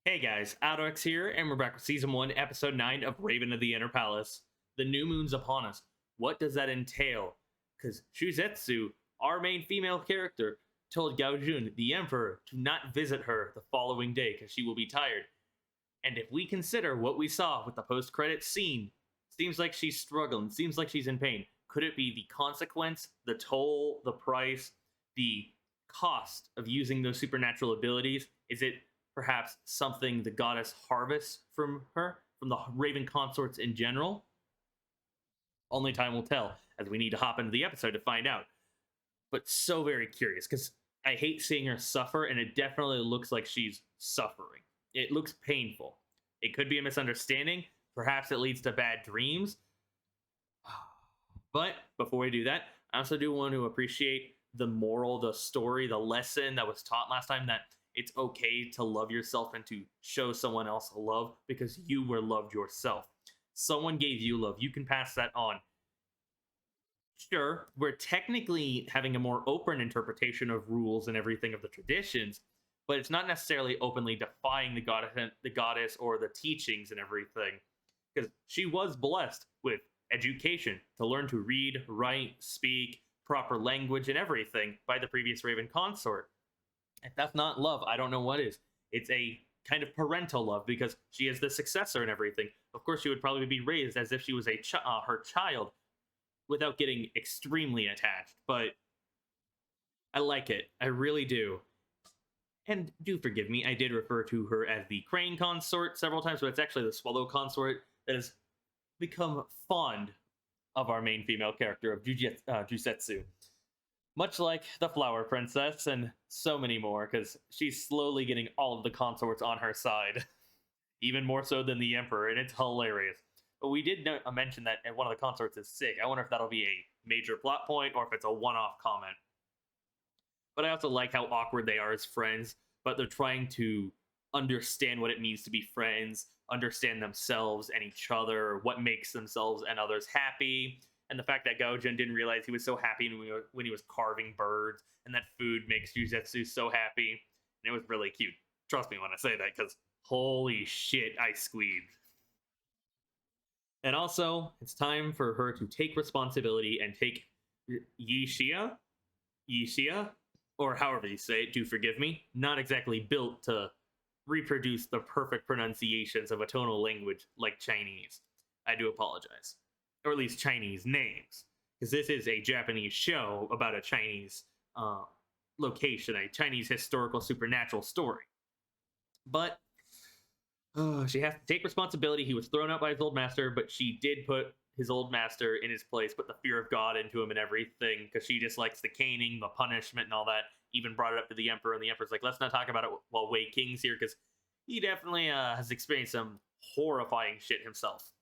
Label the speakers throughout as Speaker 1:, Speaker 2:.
Speaker 1: Hey guys, AlduicS here, and we're back with Season 1, Episode 9 of Raven of the Inner Palace. The new moon's upon us. What does that entail? Because Shuzetsu, our main female character, told Gaojun, the Emperor, to not visit her the following day because she will be tired. And if we consider what we saw with the post-credits scene, seems like she's struggling, seems like she's in pain. Could it be the consequence, the toll, the price, the cost of using those supernatural abilities? Is it perhaps something the goddess harvests from her, from the Raven Consorts in general? Only time will tell, as we need to hop into the episode to find out. But so very curious, because I hate seeing her suffer, and it definitely looks like she's suffering. It looks painful. It could be a misunderstanding. Perhaps it leads to bad dreams. But before we do that, I also do want to appreciate the moral, the story, the lesson that was taught last time, that it's okay to love yourself and to show someone else love because you were loved yourself. Someone gave you love. You can pass that on. Sure, we're technically having a more open interpretation of rules and everything of the traditions, but it's not necessarily openly defying the goddess or the teachings and everything, because she was blessed with education to learn to read, write, speak, proper language, and everything by the previous Raven Consort. If that's not love, I don't know what is. It's a kind of parental love because she is the successor and everything. Of course, she would probably be raised as if she was her child without getting extremely attached. But I like it. I really do. And do forgive me, I did refer to her as the Crane Consort several times, but it's actually the Swallow Consort that has become fond of our main female character of Jusetsu. Much like the Flower Princess and so many more, because she's slowly getting all of the consorts on her side. Even more so than the Emperor, and it's hilarious. But we did mention that one of the consorts is sick. I wonder if that'll be a major plot point or if it's a one-off comment. But I also like how awkward they are as friends, but they're trying to understand what it means to be friends, understand themselves and each other, what makes themselves and others happy. And the fact that Gaojun didn't realize he was so happy when he was carving birds, and that food makes Juzetsu so happy. And it was really cute. Trust me when I say that, because holy shit, I squeezed. And also, it's time for her to take responsibility and take Yixia, or however you say it, do forgive me, not exactly built to reproduce the perfect pronunciations of a tonal language like Chinese. I do apologize. Or at least Chinese names, because this is a Japanese show about a Chinese location, a Chinese historical supernatural story. But she has to take responsibility. He was thrown out by his old master, but she did put his old master in his place, put the fear of God into him and everything, because she dislikes the caning, the punishment, and all that. Even brought it up to the Emperor, and the Emperor's like, let's not talk about it while Wei King's here, because he definitely has experienced some horrifying shit himself.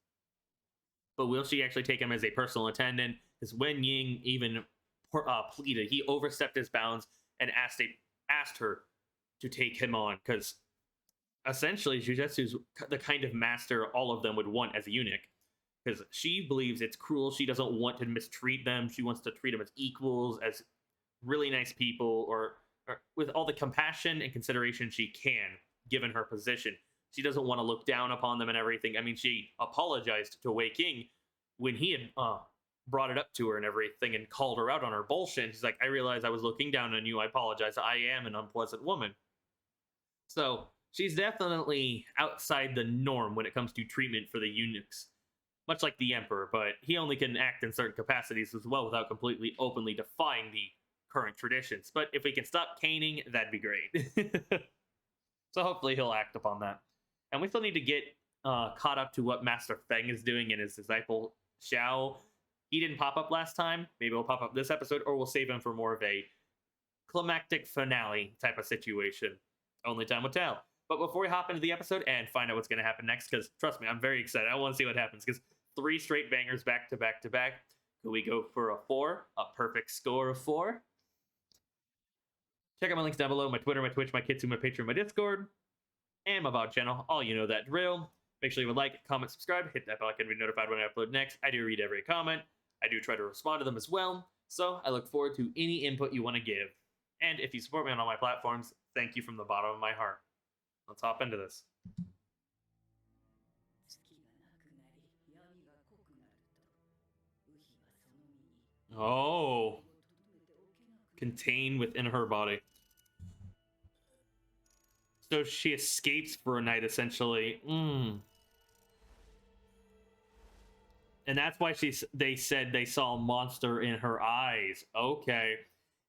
Speaker 1: But will she actually take him as a personal attendant? Because Wen Ying even pleaded. He overstepped his bounds and asked her to take him on. Because essentially, Jujetsu's the kind of master all of them would want as a eunuch. Because she believes it's cruel. She doesn't want to mistreat them. She wants to treat them as equals, as really nice people, or with all the compassion and consideration she can, given her position. She doesn't want to look down upon them and everything. I mean, she apologized to Wei King when he had brought it up to her and everything and called her out on her bullshit. She's like, I realized I was looking down on you. I apologize. I am an unpleasant woman. So she's definitely outside the norm when it comes to treatment for the eunuchs. Much like the Emperor, but he only can act in certain capacities as well without completely openly defying the current traditions. But if we can stop caning, that'd be great. So hopefully he'll act upon that. And we still need to get caught up to what Master Feng is doing and his disciple Xiao. He didn't pop up last time. Maybe he'll pop up this episode, or we'll save him for more of a climactic finale type of situation. Only time will tell. But before we hop into the episode and find out what's going to happen next, because trust me, I'm very excited. I want to see what happens, because 3 straight bangers back to back to back. Could we go for a 4? A perfect score of 4? Check out my links down below. My Twitter, my Twitch, my Kitsu, my Patreon, my Discord, and my VOD channel. All you know that drill. Make sure you would like, comment, subscribe, hit that bell icon to be notified when I upload next. I do read every comment. I do try to respond to them as well. So I look forward to any input you want to give. And if you support me on all my platforms, thank you from the bottom of my heart. Let's hop into this. Oh. Contained within her body. So she escapes for a night, essentially. And that's why they said they saw a monster in her eyes. Okay.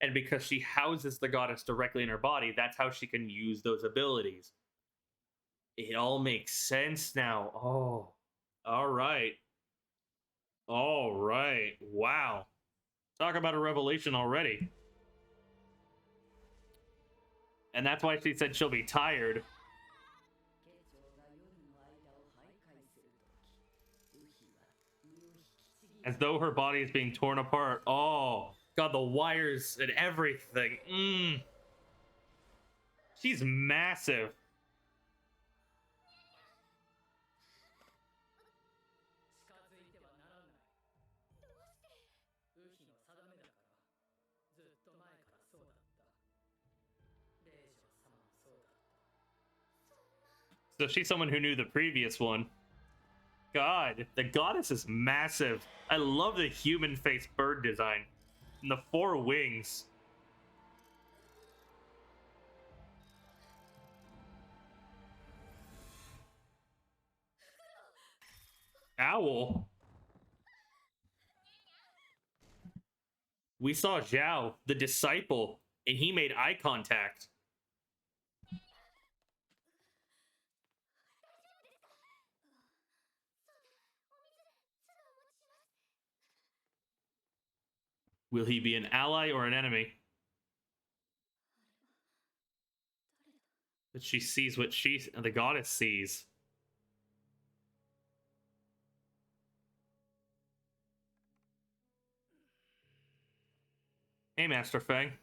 Speaker 1: And because she houses the goddess directly in her body, that's how she can use those abilities. It all makes sense now. Oh. All right. All right. Wow. Talk about a revelation already. And that's why she said she'll be tired. As though her body is being torn apart. Oh, God, the wires and everything. She's massive. So she's someone who knew the previous one. God, the goddess is massive. I love the human face bird design. And the 4 wings. Owl. We saw Xiao, the disciple, and he made eye contact. Will he be an ally or an enemy? But she sees what the goddess sees. Hey, Master Feng.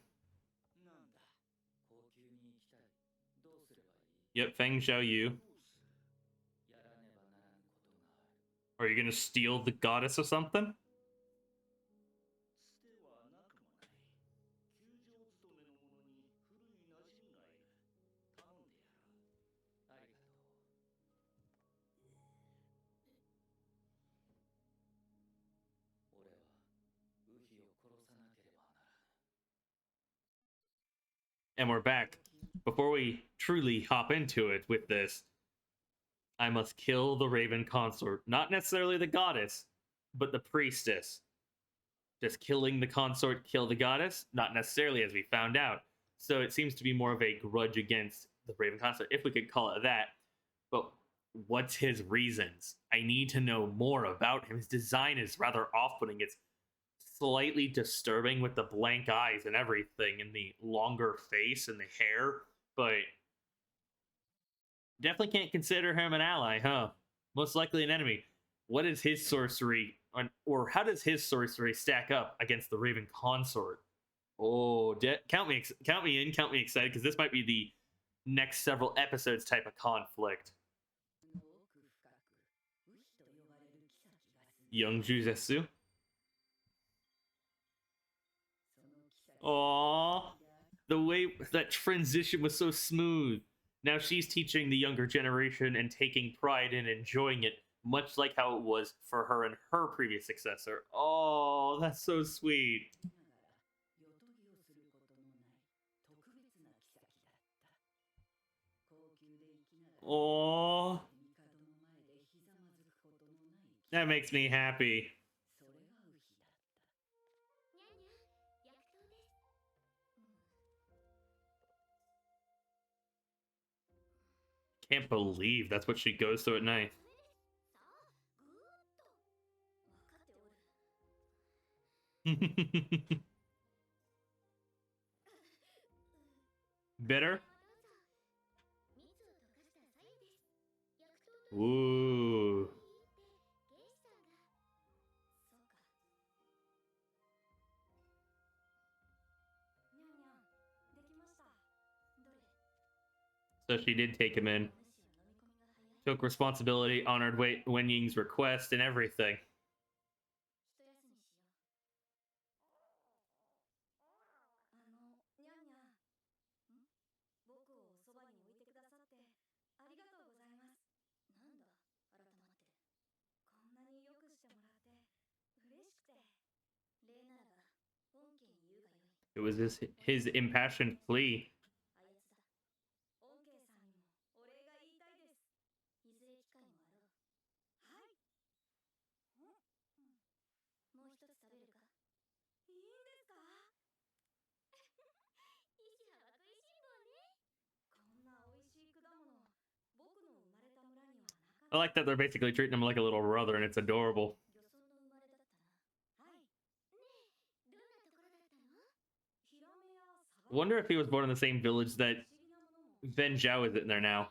Speaker 1: Yep, Feng Xiao Yue. Are you gonna steal the goddess or something? And we're back. Before we truly hop into it with this, I must kill the Raven Consort. Not necessarily the goddess, but the priestess. Does killing the consort kill the goddess? Not necessarily, as we found out. So it seems to be more of a grudge against the Raven Consort, if we could call it that. But what's his reasons? I need to know more about him. His design is rather off-putting. It's slightly disturbing with the blank eyes and everything, and the longer face and the hair, but definitely can't consider him an ally, huh? Most likely an enemy. What is his sorcery, or how does his sorcery stack up against the Raven Consort? Oh, count me in, count me excited, because this might be the next several episodes type of conflict. Young Jiu-Jitsu. Aww. The way that transition was so smooth. Now she's teaching the younger generation and taking pride in enjoying it, much like how it was for her and her previous successor. Oh, that's so sweet. Oh, that makes me happy. Can't believe that's what she goes through at night. Bitter? Ooh. So she did take him in. Took responsibility, honored Wen Ying's request, and everything. It was his impassioned plea. I like that they're basically treating him like a little brother, and it's adorable. I wonder if he was born in the same village that Ven Zhao is in there now.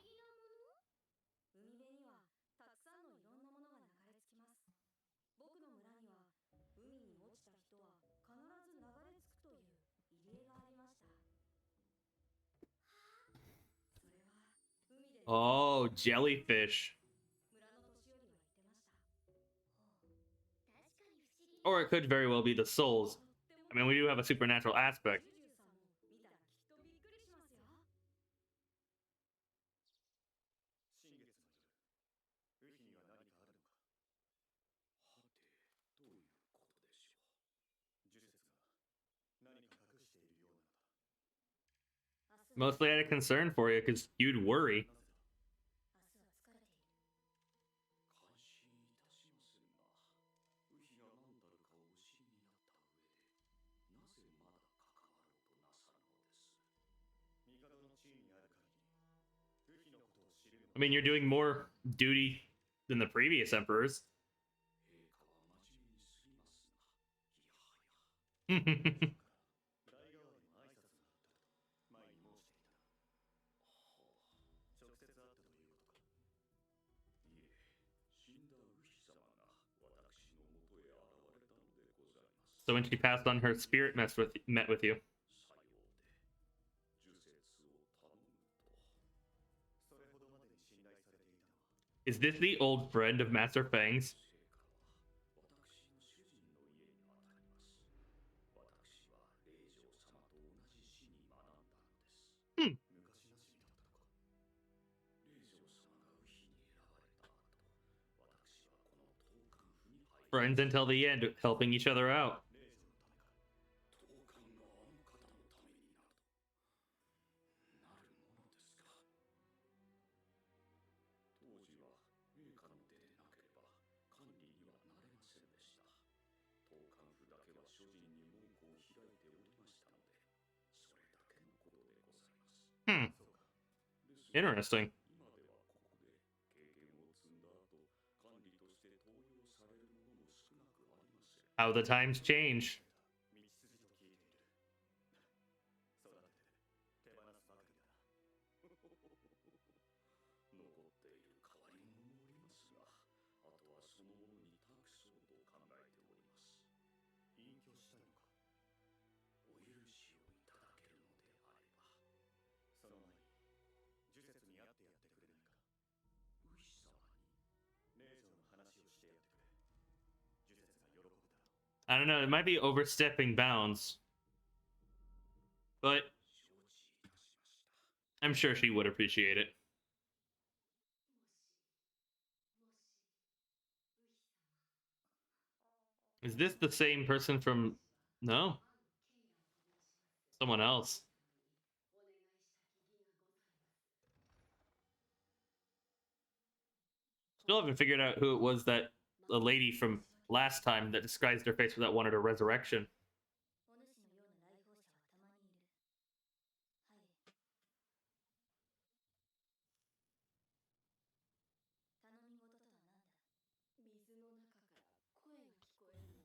Speaker 1: Oh, jellyfish. Or it could very well be the souls. I mean, we do have a supernatural aspect. Mostly I had a concern for you because you'd worry. I mean, you're doing more duty than the previous emperors. So when she passed on, her spirit met with you. Is this the old friend of Master Fang's? Hmm. Friends until the end, helping each other out. Hmm. Interesting. How the times change. I don't know, it might be overstepping bounds. But I'm sure she would appreciate it. Is this the same person from... No? Someone else. Still haven't figured out who it was that the lady from last time that disguised her face that wanted a resurrection.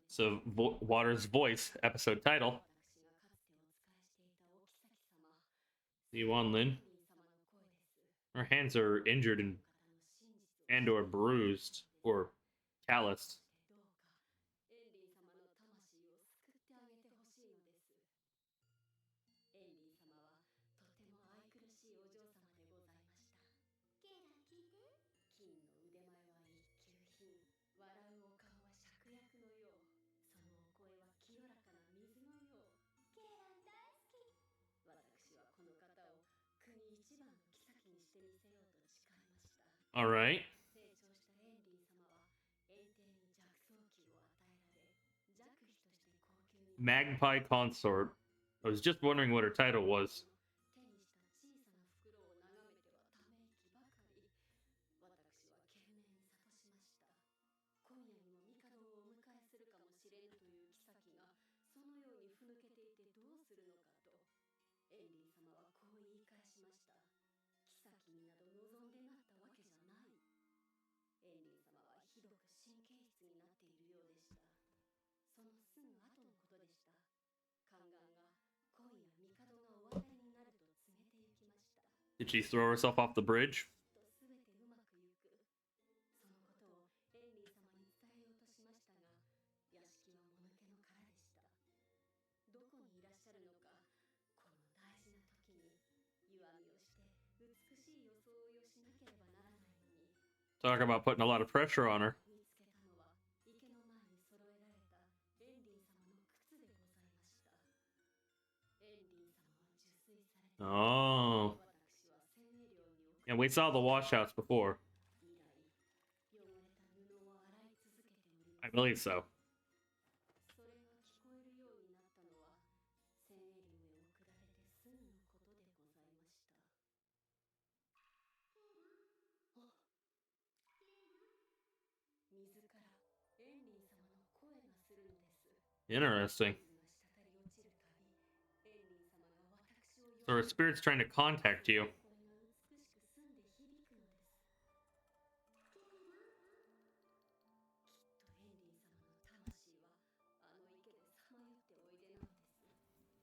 Speaker 1: So, Water's Voice, episode title. Hualin. Her hands are injured and or bruised or calloused. All right. Magpie Consort. I was just wondering what her title was.
Speaker 2: 手にした小さな袋を眺めてはため息ばかり。私は懸命に諭しました。今夜にも帝をお迎えするかもしれぬという妃がそのようにふぬけていてどうするのかと。エンリー様はこう言い返しました。妃になど望んでなったわけじゃない。エンリー様はひどく神経質になっているようでした。そのすぐ後のことでした。宦官が今夜帝がお渡りになると告げて行きました。
Speaker 1: Did she throw herself off the bridge?
Speaker 2: とすべてうまくいく。そのことをエンリー様に伝えようとしましたが、屋敷はもぬけの殻でした。どこにいらっしゃるのか、この大事な時に湯あみをして美しい装いをしなければならないのに。
Speaker 1: Talk about putting a lot of pressure on her.
Speaker 2: 見つけたのは池の前に揃えられたエンリー様の靴でございました。エンリー様は受水されて、
Speaker 1: Oh.
Speaker 2: 私は洗礼寮に送
Speaker 1: And we saw the washouts before.
Speaker 2: 以来、汚れた布を洗い続けております。
Speaker 1: I believe so.
Speaker 2: それが聞こえるようになったのは、洗礼寮へ送られてすぐのことでございました。水からエンリー様の声がするのです。
Speaker 1: Interesting.
Speaker 2: 水が滴り落ちるたび、エンリー様が私を
Speaker 1: So her spirit's trying to contact you.
Speaker 2: 声が美しく澄んで響くのです。きっとエンリー様の魂はあの池でさまよっておいでなのです。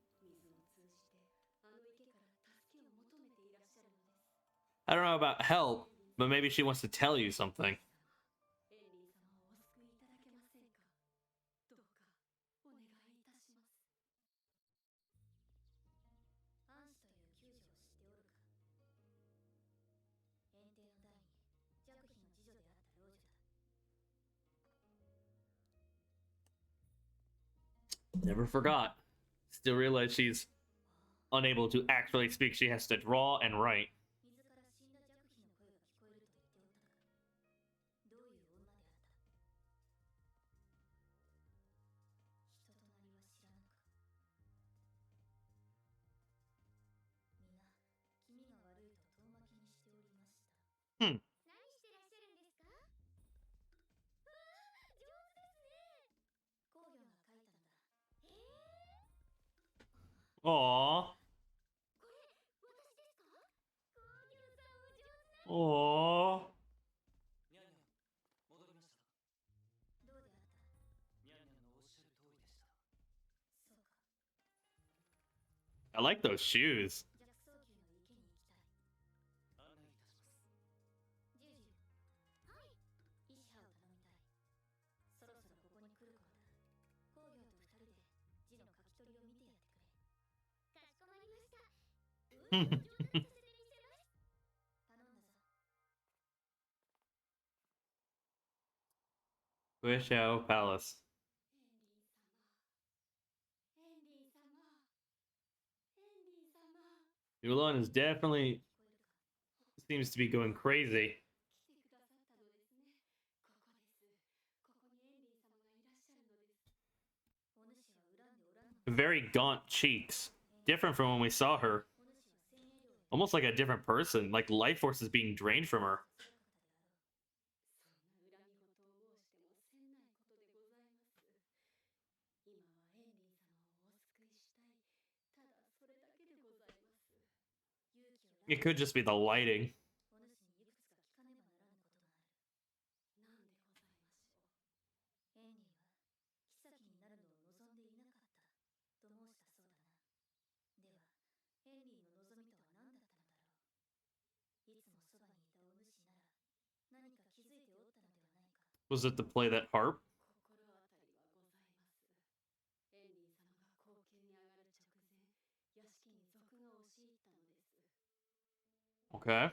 Speaker 2: 水を通じてあの池から助けを求めていらっしゃるのです。
Speaker 1: I don't know about help, but maybe she wants to tell you something.
Speaker 2: エンリー様をお救いいただけませんか。どうかお願いいたします。
Speaker 3: 暗視という救助を知っておるか。園庭の第に若妃の次女であった老女だ。
Speaker 1: Never forgot. Still realize she's unable to actually speak. She has to draw and write.
Speaker 3: 水から死んだ若妃の声が聞こえると言っておったのか。どういう女であった。人となりは知らぬか。皆、気味が悪いと遠巻きにしておりました。
Speaker 1: Hmm.
Speaker 3: 何してらっしゃるんですか。わあ、上手ですね。公魚が書いたんだ。
Speaker 1: Aww.
Speaker 3: これ、私ですか。公魚さんお上手な。
Speaker 1: Aww.
Speaker 4: ニャンニャン、戻りました。
Speaker 3: どうであった。
Speaker 4: ニャンニャンのおっしゃる通りでした。
Speaker 3: そうか。
Speaker 1: I like those shoes.
Speaker 3: 弱層級の池に行きたい。
Speaker 4: 案内いたします。
Speaker 3: ジュージュ。はい。医師派を頼みたい。そろそろここに来る頃だ。工業と二人で字の書き取りを見てやってくれ。かしこまりました。上手にさせてみせます。頼んだぞ。
Speaker 1: Xiao Palace.
Speaker 2: エンリー様、エンリー様、エンリー様。
Speaker 1: Hualin is definitely seems to be going crazy.
Speaker 2: 来てくださったのですね。ここです。ここにエンリー様がいらっしゃるのです。
Speaker 3: お主は恨んでおらんの。
Speaker 1: Very gaunt cheeks. Different from when we saw her.
Speaker 3: お主は洗礼寮へ。
Speaker 1: Almost like a different person. Like life force is being drained from her.
Speaker 2: そんな恨み事を申してもせんないことでございます。今はエンリー様をお救いしたい。ただそれだけでございます。
Speaker 3: 勇気を
Speaker 1: It could just be the lighting.
Speaker 3: お主にいくつか聞かねばならぬことがある。
Speaker 2: なんでございましょう。
Speaker 3: エンリーは妃になるのを望んでいなかったと申したそうだな。では、エンリーの望みとは何だったのだろう。いつもそばにいたお主なら何か気づいておったのではないか。
Speaker 1: Was it to play that harp?
Speaker 2: 心当たりはございます。エンリー様が後宮に上がる直前、屋敷に賊が押し入ったのです。
Speaker 1: Okay.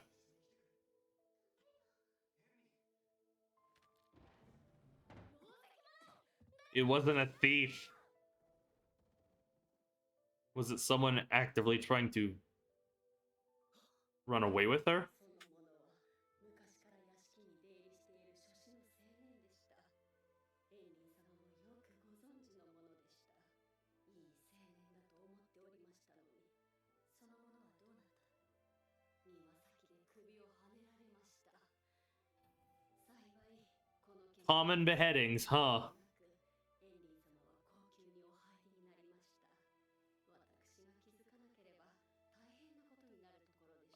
Speaker 1: It wasn't a thief. Was it someone actively trying to run away with her?
Speaker 2: その者は昔から屋敷に出入りしている諸子の青年でした。エンリー様もよくご存知のものでした。いい青年だと思っており
Speaker 1: Common beheadings, huh?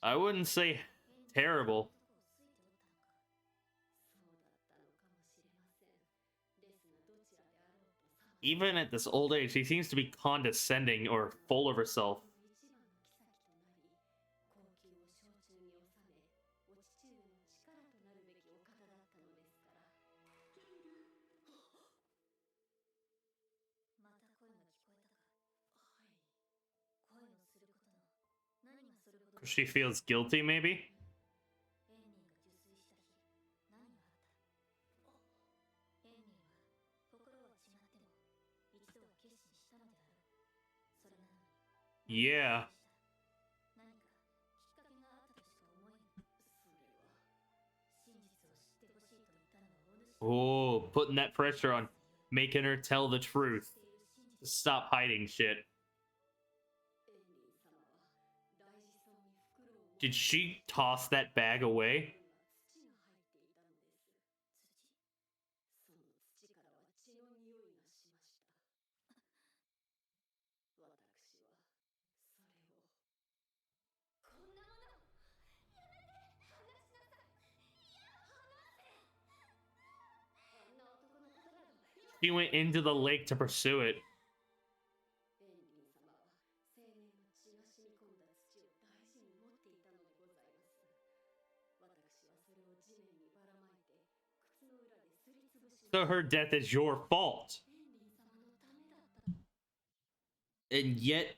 Speaker 1: I wouldn't say terrible. Even at this old age, she seems to be condescending or full of herself. She feels guilty, maybe? Yeah. Oh, putting that pressure on, making her tell the truth. Stop hiding shit. Did she toss that bag away? She went into the lake to pursue it. So her death is your fault. And yet,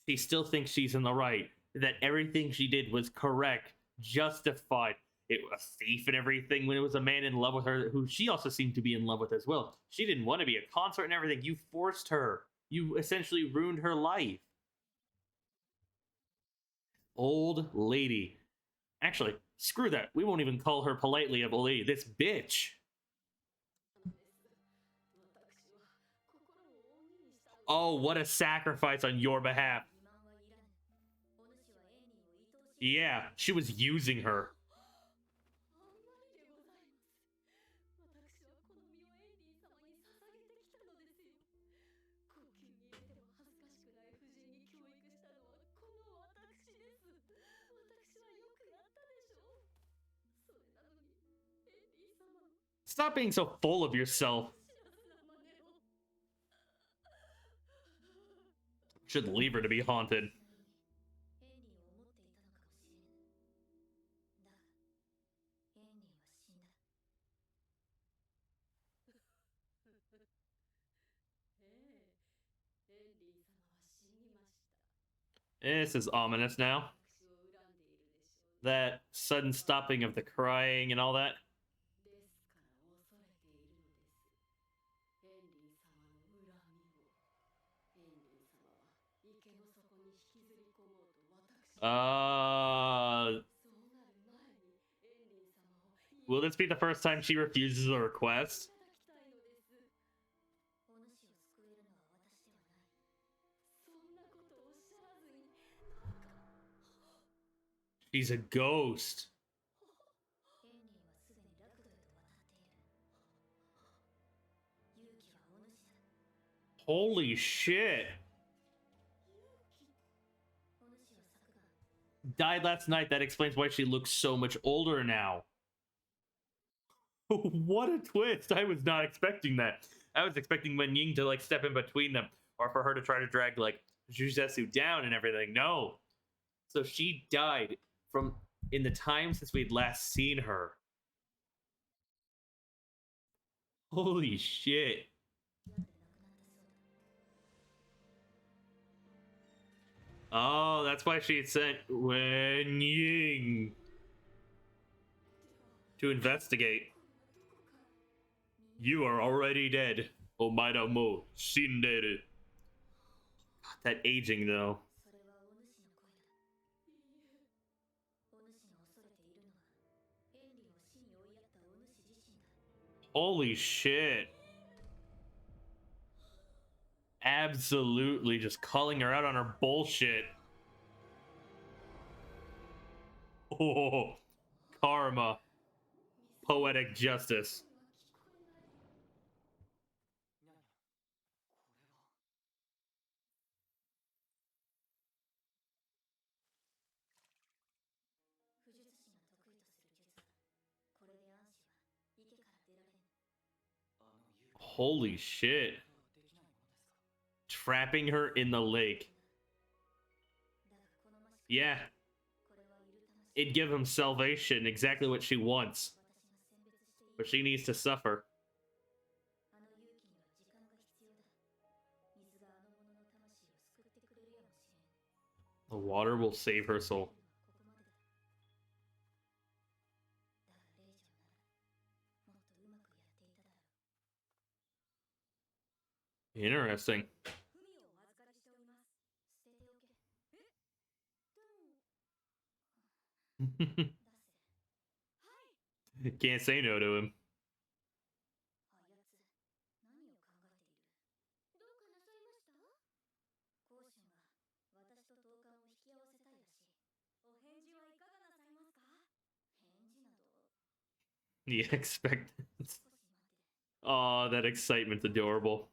Speaker 1: she still thinks she's in the right. That everything she did was correct, justified. It was a thief and everything when it was a man in love with her who she also seemed to be in love with as well. She didn't want to be a consort and everything. You forced her. You essentially ruined her life. Old lady. Actually, screw that. We won't even call her politely a old lady. This bitch. Oh, what a sacrifice on your behalf. Yeah, she was using her. Stop being so full of yourself. Should leave her to be haunted. This is ominous now. That sudden stopping of the crying and all that. Will this be the first time she refuses a request? She's a ghost. Holy shit. Died last night. That explains why she looks so much older now. What a twist. I was not expecting that. I was expecting Wen Ying to like step in between them or for her to try to drag like Juzetsu down and everything. No. So she died from in the time since we'd last seen her. Holy shit. Oh, that's why she had sent Wen Ying to investigate. You are already dead. Omaida mo shinderu. That aging though. Holy shit. Absolutely just calling her out on her bullshit. Oh, karma. Poetic justice. Holy shit. Trapping her in the lake. Yeah. It'd give him salvation, exactly what she wants. But she needs to suffer. The water will save her soul. Interesting. Can't say no to him. The expectance. Oh, that excitement's adorable.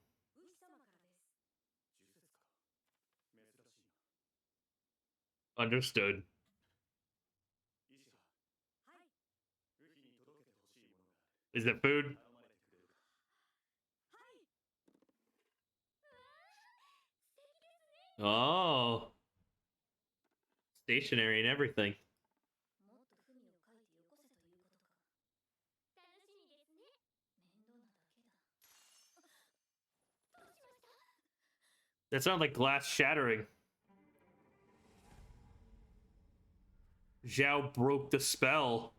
Speaker 1: Understood. Is it food? Oh. Stationary and everything. That sounds like glass shattering. Xiao broke the spell.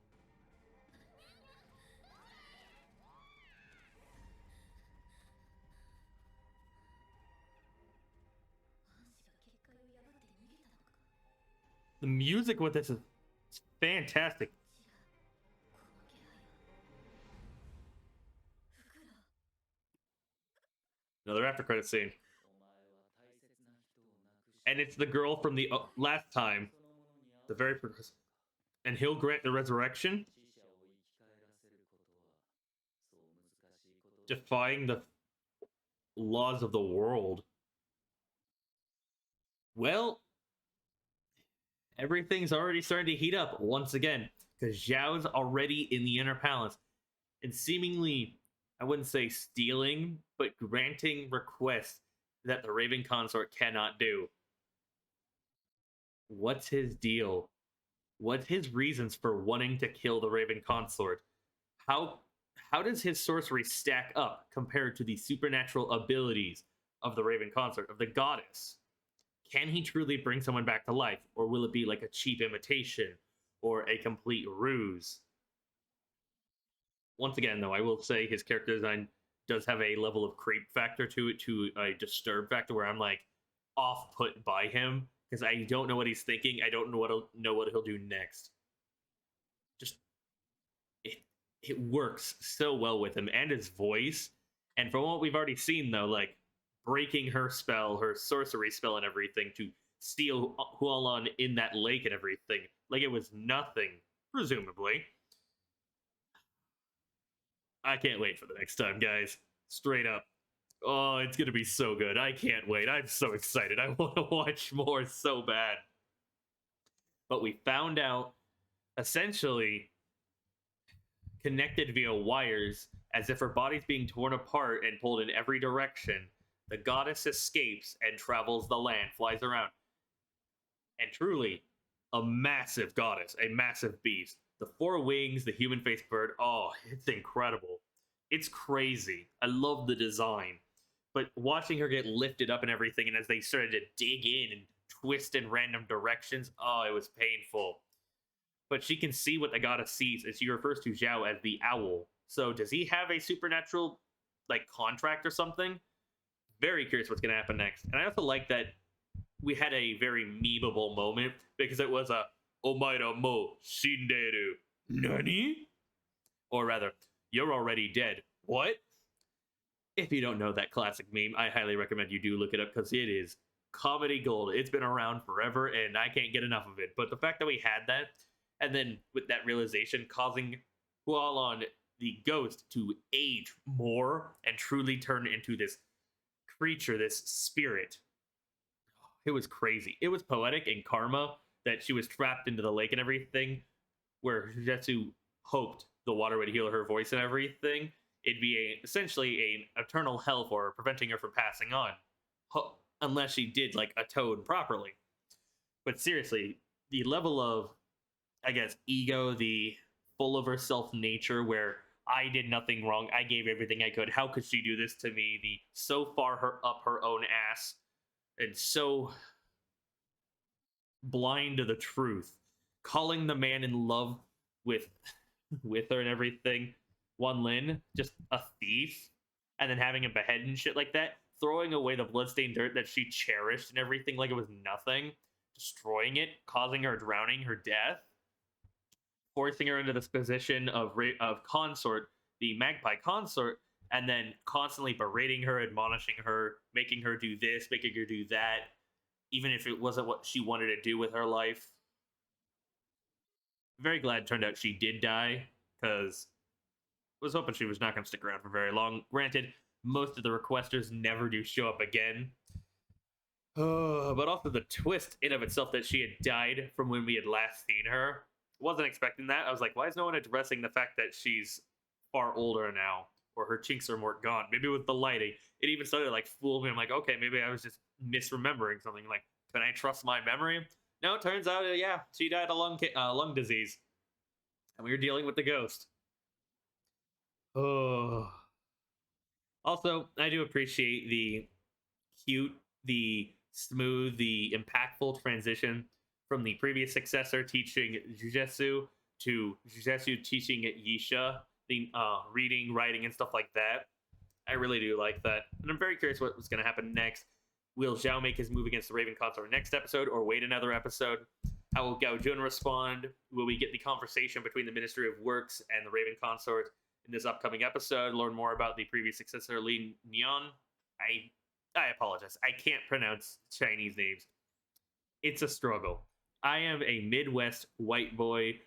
Speaker 1: The music with this is fantastic. Another after credit scene. And it's the girl from the last time. The very progressive. And he'll grant the resurrection. Defying the laws of the world. Well, everything's already starting to heat up once again. Because Xiao's already in the inner palace. And seemingly, I wouldn't say stealing, but granting requests that the Raven Consort cannot do. What's his deal? What's his reasons for wanting to kill the Raven Consort? How does his sorcery stack up compared to the supernatural abilities of the Raven Consort, of the goddess? Can he truly bring someone back to life, or will it be like a cheap imitation or a complete ruse? Once again, though, I will say his character design does have a level of creep factor to it, to a disturb factor, where I'm like off-put by him because I don't know what he's thinking. I don't know what he'll do next. Just it works so well with him and his voice. And from what we've already seen, though, like breaking her spell, her sorcery spell, and everything to steal Hualin in that lake and everything, like it was nothing, presumably. I can't wait for the next time, guys. Straight up. Oh, it's going to be so good. I can't wait. I'm so excited. I want to watch more so bad. But we found out, essentially, connected via wires, as if her body's being torn apart and pulled in every direction, the goddess escapes and travels the land, flies around. And truly, a massive goddess, a massive beast. The four wings, the human-faced bird, oh, it's incredible. It's crazy. I love the design. But watching her get lifted up and everything, and as they started to dig in and twist in random directions, oh, it was painful. But she can see what the goddess sees, and she refers to Xiao as the owl. So does he have a supernatural, like, contract or something? Very curious what's going to happen next. And I also like that we had a very memeable moment, because it was a Omaira mo shinderu. Nani? Or rather, you're already dead. What? If you don't know that classic meme, I highly recommend you do look it up, because it is comedy gold. It's been around forever, and I can't get enough of it. But the fact that we had that, and then with that realization causing Hualin, the ghost, to age more and truly turn into this creature, this spirit. It was crazy. It was poetic in karma that she was trapped into the lake and everything, where Zetsu hoped the water would heal her voice and everything. it'd be essentially an eternal hell for her, preventing her from passing on, unless she did like atone properly. But seriously, the level of, I guess, ego, the full of herself nature, where I did nothing wrong, I gave everything I could. How could she do this to me? The so far up her own ass, and so blind to the truth, calling the man in love with her and everything, Hualin, just a thief, and then having him beheaded and shit like that, throwing away the bloodstained dirt that she cherished and everything like it was nothing, destroying it, causing her drowning, her death, forcing her into this position of consort, the magpie consort, and then constantly berating her, admonishing her, making her do this, making her do that, even if it wasn't what she wanted to do with her life. Very glad it turned out she did die, because I was hoping she was not going to stick around for very long. Granted, most of the requesters never do show up again. But also the twist in of itself that she had died from when we had last seen her. Wasn't expecting that. I was like, why is no one addressing the fact that she's far older now, or her chinks are more gone? Maybe with the lighting, it even started to like fool me. I'm like, okay, maybe I was just misremembering something. Like, can I trust my memory? No, it turns out, yeah, she died of lung disease, and we were dealing with the ghost. Oh. Also, I do appreciate the cute, the smooth, the impactful transition from the previous successor teaching Jiu-Jitsu to Jiu-Jitsu teaching Yisha, the reading, writing, and stuff like that. I really do like that. And I'm very curious what was going to happen next. Will Xiao make his move against the Raven Consort next episode, or wait another episode? How will Gao Jun respond? Will we get the conversation between the Ministry of Works and the Raven Consort in this upcoming episode? Learn more about the previous successor, Li Nian. I apologize. I can't pronounce Chinese names. It's a struggle. I am a Midwest white boy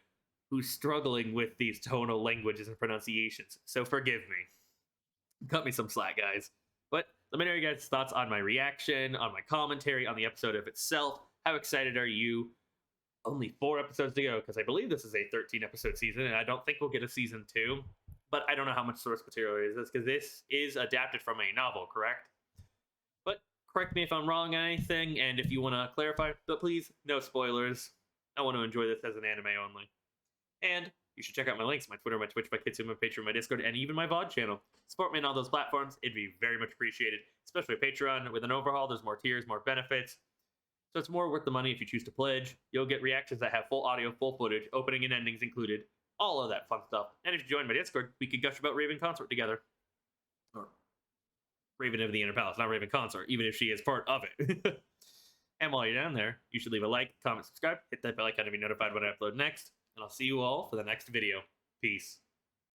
Speaker 1: who's struggling with these tonal languages and pronunciations, so forgive me. Cut me some slack, guys. But let me know your guys' thoughts on my reaction, on my commentary, on the episode of itself. How excited are you? Only 4 episodes to go, because I believe this is a 13-episode season, and I don't think we'll get a season 2. But I don't know how much source material is this, because this is adapted from a novel, correct? But correct me if I'm wrong on anything, and if you want to clarify, but please, no spoilers. I want to enjoy this as an anime only. And you should check out my links, my Twitter, my Twitch, my Kitsu, my Patreon, my Discord, and even my VOD channel. Support me on all those platforms. It'd be very much appreciated, especially Patreon. With an overhaul, there's more tiers, more benefits. So it's more worth the money if you choose to pledge. You'll get reactions that have full audio, full footage, opening and endings included, all of that fun stuff. And if you join my Discord, we could gush about Raven Consort together. Or Raven of the Inner Palace, not Raven Consort, even if she is part of it. And while you're down there, you should leave a like, comment, subscribe, hit that bell icon to be notified when I upload next. And I'll see you all for the next video. Peace.